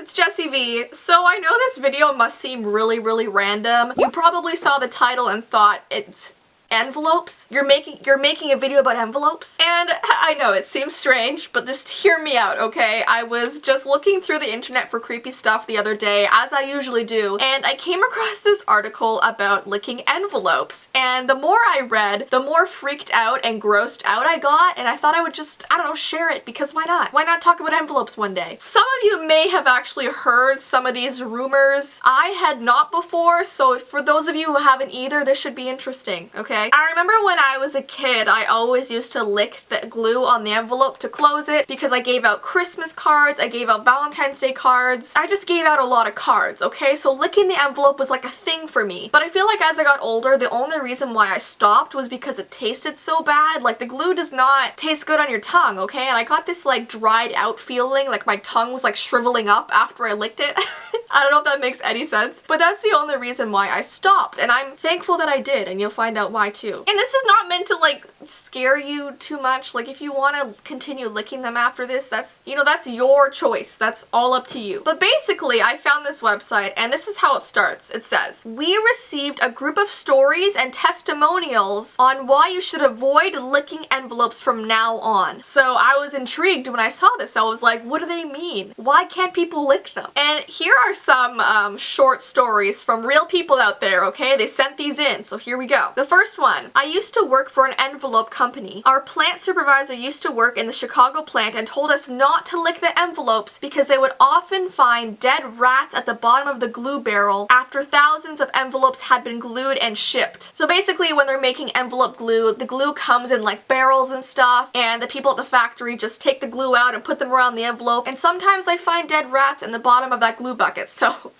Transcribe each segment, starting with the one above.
it's Jessie V. So I know this video must seem really random. You probably saw the title and thought it's envelopes? You're making a video about envelopes? And I know it seems strange, but just hear me out, okay? I was just looking through the internet for creepy stuff the other day, as I usually do, and I came across this article about licking envelopes. And the more I read, the more freaked out and grossed out I got, and I thought I would just, I don't know, share it, because why not? Why not talk about envelopes one day? Some of you may have actually heard some of these rumors. I had not before, so for those of you who haven't either, this should be interesting, okay? I remember when I was a kid, I always used to lick the glue on the envelope to close it because I gave out Christmas cards, I gave out Valentine's Day cards. I just gave out a lot of cards, okay? So licking the envelope was like a thing for me. But I feel like as I got older, the only reason why I stopped was because it tasted so bad. Like, the glue does not taste good on your tongue, okay? And I got this like dried out feeling, like my tongue was like shriveling up after I licked it. I don't know if that makes any sense, but that's the only reason why I stopped, and I'm thankful that I did, and you'll find out why too. And this is not meant to like scare you too much. Like, if you want to continue licking them after this, that's, you know, that's your choice. That's all up to you. But basically, I found this website, and this is how it starts. It says, "We received a group of stories and testimonials on why you should avoid licking envelopes from now on." So I was intrigued when I saw this. I was like, what do they mean? Why can't people lick them? And here are some short stories from real people out there, okay? They sent these in, so here we go. The first one: "I used to work for an envelope company. Our plant supervisor used to work in the Chicago plant and told us not to lick the envelopes because they would often find dead rats at the bottom of the glue barrel after thousands of envelopes had been glued and shipped." So basically, when they're making envelope glue, the glue comes in like barrels and stuff, and the people at the factory just take the glue out and put them around the envelope, and sometimes they find dead rats in the bottom of that glue bucket. So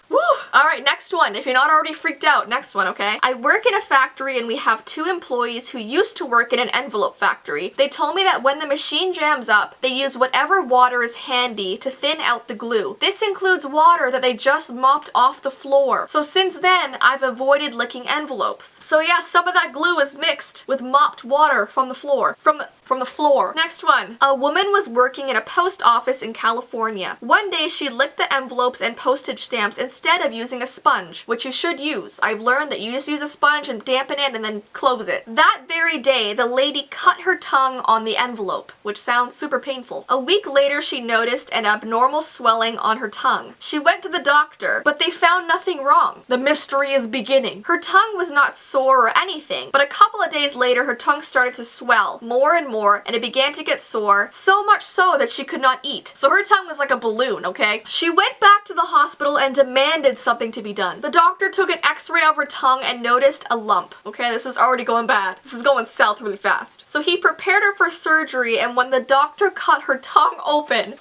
woo! Alright, next one. If you're not already freaked out, next one, okay? "I work in a factory and we have 2 employees who used to work in an envelope factory. They told me that when the machine jams up, they use whatever water is handy to thin out the glue. This includes water that they just mopped off the floor. So since then, I've avoided licking envelopes." So yeah, some of that glue is mixed with mopped water from the floor. From the floor. Next one. "A woman was working in a post office in California. One day she licked the envelopes and postage stamps instead of using a sponge, which you should use. I've learned that you just use a sponge and dampen it and then close it. That very day, the lady cut her tongue on the envelope, which sounds super painful. A week later, she noticed an abnormal swelling on her tongue. She went to the doctor, but they found nothing wrong. The mystery is beginning. Her tongue was not sore or anything, but a couple of days later, her tongue started to swell more and more, and it began to get sore, so much so that she could not eat." So her tongue was like a balloon, okay? "She went back to the hospital and demanded something to be done. The doctor took an x-ray of her tongue and noticed a lump." Okay, this is already going bad. This is going south really fast. "So he prepared her for surgery, and when the doctor cut her tongue open,"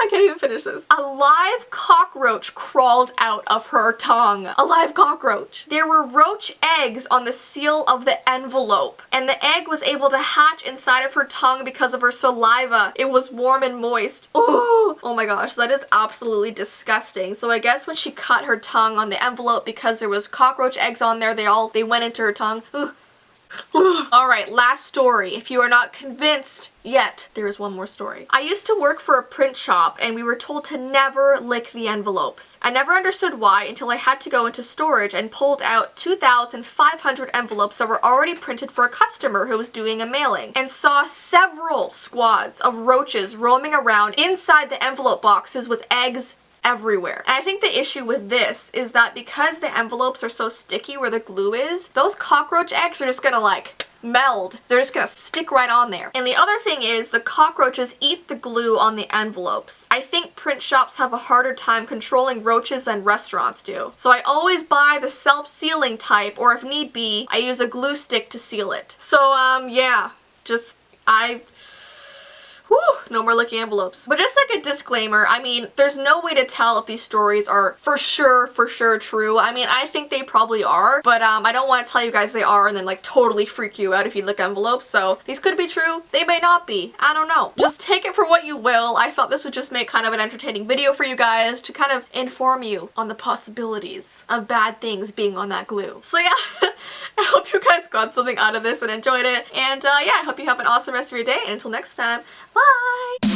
I can't even finish this, "a live cockroach crawled out of her tongue." A live cockroach. "There were roach eggs on the seal of the envelope, and the egg was able to hatch inside of her tongue because of her saliva. It was warm and moist." Oh my gosh, that is absolutely disgusting. So I guess when she cut her tongue on the envelope, because there was cockroach eggs on there, they went into her tongue. Alright, last story. If you are not convinced yet, there is one more story. "I used to work for a print shop and we were told to never lick the envelopes. I never understood why until I had to go into storage and pulled out 2,500 envelopes that were already printed for a customer who was doing a mailing, and saw several squads of roaches roaming around inside the envelope boxes with eggs everywhere. And I think the issue with this is that because the envelopes are so sticky where the glue is, those cockroach eggs are just gonna like meld. They're just gonna stick right on there. And the other thing is the cockroaches eat the glue on the envelopes. I think print shops have a harder time controlling roaches than restaurants do. So I always buy the self-sealing type, or if need be, I use a glue stick to seal it. So yeah, no more licking envelopes. But just like a disclaimer, I mean, there's no way to tell if these stories are for sure true. I mean, I think they probably are, but I don't want to tell you guys they are and then like totally freak you out if you lick envelopes. So these could be true, they may not be. I don't know. Just take it for what you will. I thought this would just make kind of an entertaining video for you guys to kind of inform you on the possibilities of bad things being on that glue. So yeah, I hope you guys got something out of this and enjoyed it. And yeah, I hope you have an awesome rest of your day. And until next time, bye!